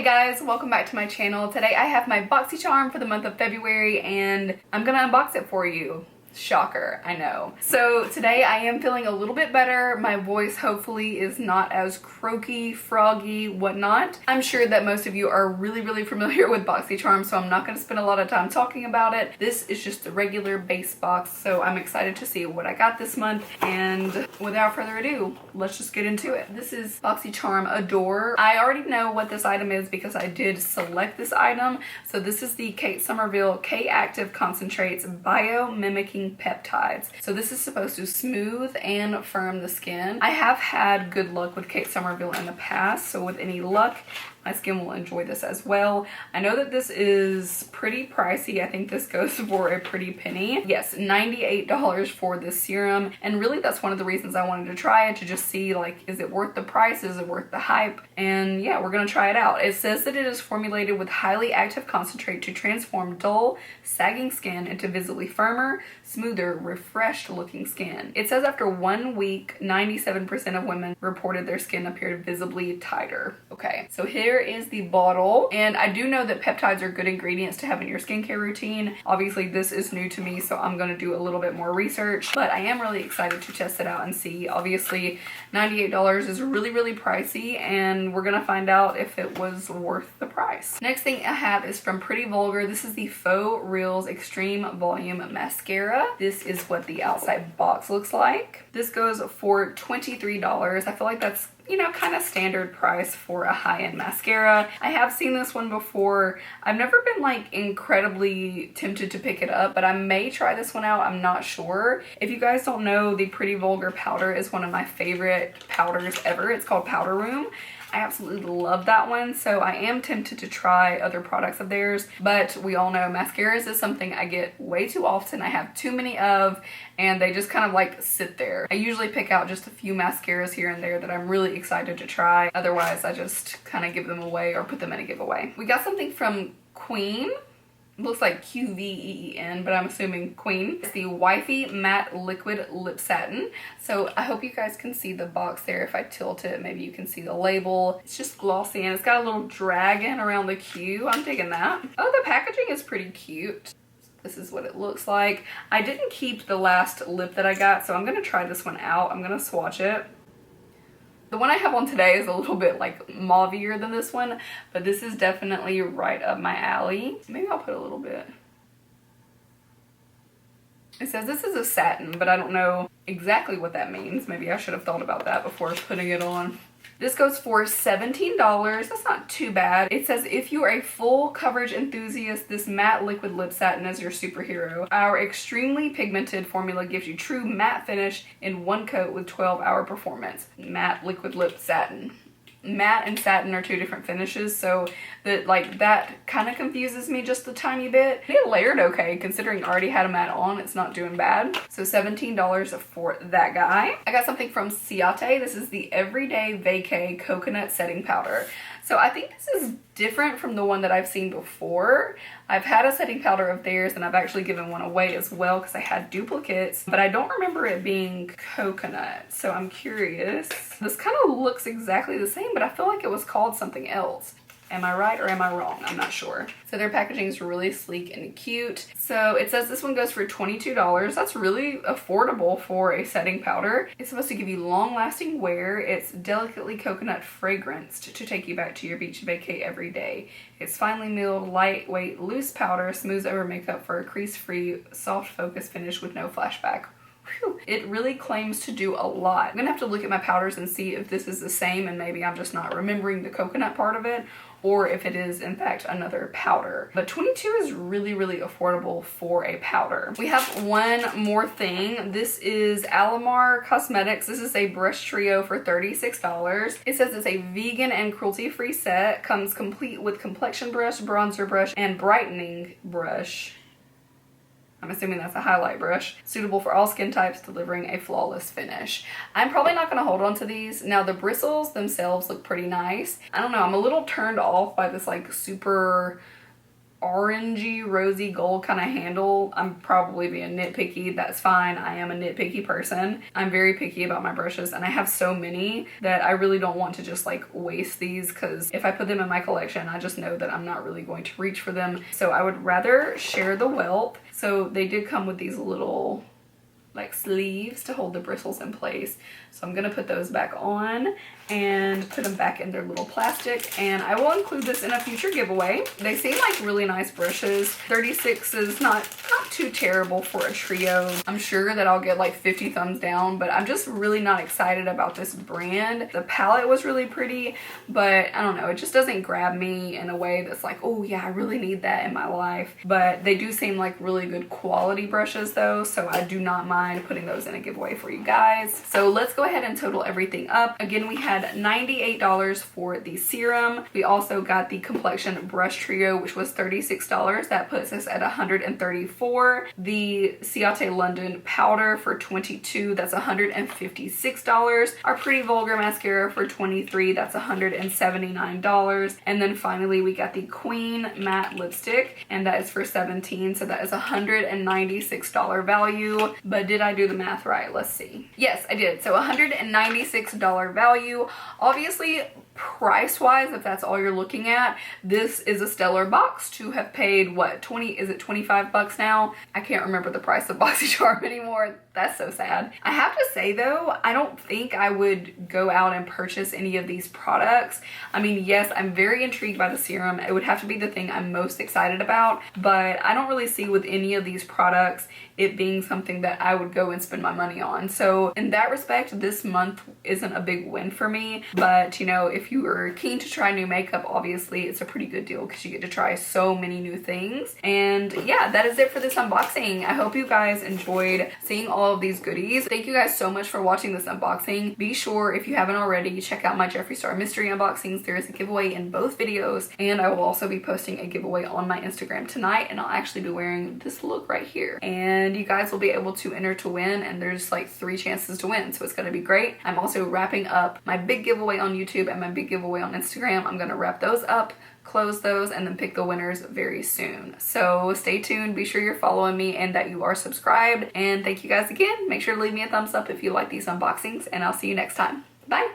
guys, welcome back to my channel. Today I have my Boxycharm for the month of February and I'm gonna unbox it for you. Shocker, I know. So today I am feeling a little bit better. My voice hopefully is not as croaky, froggy, whatnot. I'm sure that most of you are really familiar with Boxycharm, so I'm not going to spend a lot of time talking about it. This is just the regular base box, so I'm excited to see what I got this month. And without further ado, let's just get into it. This is Boxycharm Adore. I already know what this item is because I did select this item. So this is the Kate Somerville K-Active Concentrates Biomimicking Peptides. So this is supposed to smooth and firm the skin. I have had good luck with Kate Somerville in the past, so with any luck, my skin will enjoy this as well. I know that this is pretty pricey. I think this goes for a pretty penny. Yes, $98 for this serum. And really that's one of the reasons I wanted to try it, to just see like, is it worth the price? Is it worth the hype? And yeah, we're gonna try it out. It says that it is formulated with highly active concentrate to transform dull, sagging skin into visibly firmer, smoother, refreshed looking skin. It says after 1 week, 97% of women reported their skin appeared visibly tighter. Okay, so here is the bottle, and I do know that peptides are good ingredients to have in your skincare routine. Obviously this is new to me, so I'm going to do a little bit more research, but I am really excited to test it out and see. Obviously $98 is really pricey, and we're going to find out if it was worth the price. Next thing I have is from Pretty Vulgar. This is the Faux Reals Extreme Volume Mascara. This is what the outside box looks like. This goes for $23. I feel like that's, you know, kind of standard price for a high-end mascara. I have seen this one before. I've never been like incredibly tempted to pick it up, but I may try this one out. I'm not sure. If you guys don't know, the Pretty Vulgar powder is one of my favorite powders ever. It's called Powder Room. I absolutely love that one, so I am tempted to try other products of theirs, but we all know mascaras is something I get way too often. I have too many of, and they just kind of like sit there. I usually pick out just a few mascaras here and there that I'm really excited to try. Otherwise, I just kind of give them away or put them in a giveaway. We got something from Queen. Looks like Qveen, but I'm assuming Queen. It's the Wifey Matte Liquid Lip Satin. So I hope you guys can see the box there. If I tilt it, maybe you can see the label. It's just glossy and it's got a little dragon around the Q. I'm digging that. Oh, the packaging is pretty cute. This is what it looks like. I didn't keep the last lip that I got, so I'm gonna try this one out. I'm gonna swatch it. The one I have on today is a little bit like mauvier than this one, but this is definitely right up my alley. Maybe I'll put a little bit. It says this is a satin, but I don't know exactly what that means. Maybe I should have thought about that before putting it on. This goes for $17. That's not too bad. It says if you are a full coverage enthusiast, this matte liquid lip satin is your superhero. Our extremely pigmented formula gives you true matte finish in one coat with 12-hour performance. Matte liquid lip satin. Matte and satin are two different finishes, so that kind of confuses me just a tiny bit. It layered okay, considering I already had a matte on. It's not doing bad. So $17 for that guy. I got something from Ciate. This is the Everyday Vacay Coconut Setting Powder. So I think this is different from the one that I've seen before. I've had a setting powder of theirs, and I've actually given one away as well because I had duplicates, but I don't remember it being coconut, so I'm curious. This kind of looks exactly the same, but I feel like it was called something else. Am I right or am I wrong? I'm not sure. So their packaging is really sleek and cute. So it says this one goes for $22. That's really affordable for a setting powder. It's supposed to give you long-lasting wear. It's delicately coconut fragranced to take you back to your beach vacay every day. It's finely milled, lightweight, loose powder, smooths over makeup for a crease-free, soft focus finish with no flashback. Whew. It really claims to do a lot. I'm gonna have to look at my powders and see if this is the same and maybe I'm just not remembering the coconut part of it, or if it is in fact another powder. But $22 is really affordable for a powder. We have one more thing. This is Alamar Cosmetics. This is a brush trio for $36. It says it's a vegan and cruelty-free set. Comes complete with complexion brush, bronzer brush, and brightening brush. I'm assuming that's a highlight brush. Suitable for all skin types, delivering a flawless finish. I'm probably not going to hold on to these. Now the bristles themselves look pretty nice. I don't know, I'm a little turned off by this like super orangey rosy gold kind of handle. I'm probably being nitpicky. That's fine. I am a nitpicky person. I'm very picky about my brushes, and I have so many that I really don't want to just like waste these, because if I put them in my collection, I just know that I'm not really going to reach for them. So I would rather share the wealth. So they did come with these little like sleeves to hold the bristles in place. So I'm gonna put those back on and put them back in their little plastic, and I will include this in a future giveaway. They seem like really nice brushes. 36 is not too terrible for a trio. I'm sure that I'll get like 50 thumbs down, but I'm just really not excited about this brand. The palette was really pretty, but I don't know, it just doesn't grab me in a way that's like, oh yeah, I really need that in my life. But they do seem like really good quality brushes though, so I do not mind putting those in a giveaway for you guys. So let's go ahead and total everything up. Again, we had $98 for the serum. We also got the complexion brush trio, which was $36. That puts us at $134. The Ciate London powder for $22. That's $156. Our Pretty Vulgar mascara for $23. That's $179. And then finally we got the Queen matte lipstick, and that is for $17. So that is $196 value. But did I do the math right? Let's see. Yes, I did. So $196 value. Obviously, price-wise, if that's all you're looking at, this is a stellar box to have paid, what, 20, is it 25 bucks now? I can't remember the price of Boxycharm anymore. That's so sad. I have to say though, I don't think I would go out and purchase any of these products. I mean, yes, I'm very intrigued by the serum. It would have to be the thing I'm most excited about, but I don't really see with any of these products it being something that I would go and spend my money on. So in that respect, this month isn't a big win for me, but you know, if you are keen to try new makeup, obviously it's a pretty good deal because you get to try so many new things. And yeah, that is it for this unboxing. I hope you guys enjoyed seeing all of these goodies. Thank you guys so much for watching this unboxing. Be sure, if you haven't already, check out my Jeffree Star mystery unboxings. There is a giveaway in both videos, and I will also be posting a giveaway on my Instagram tonight, and I'll actually be wearing this look right here. And you guys will be able to enter to win, and there's like 3 chances to win, so it's gonna be great. I'm also wrapping up my big giveaway on YouTube and my big giveaway on Instagram. I'm gonna wrap those up, close those, and then pick the winners very soon. So stay tuned. Be sure you're following me and that you are subscribed. And thank you guys again. Make sure to leave me a thumbs up if you like these unboxings, and I'll see you next time. Bye.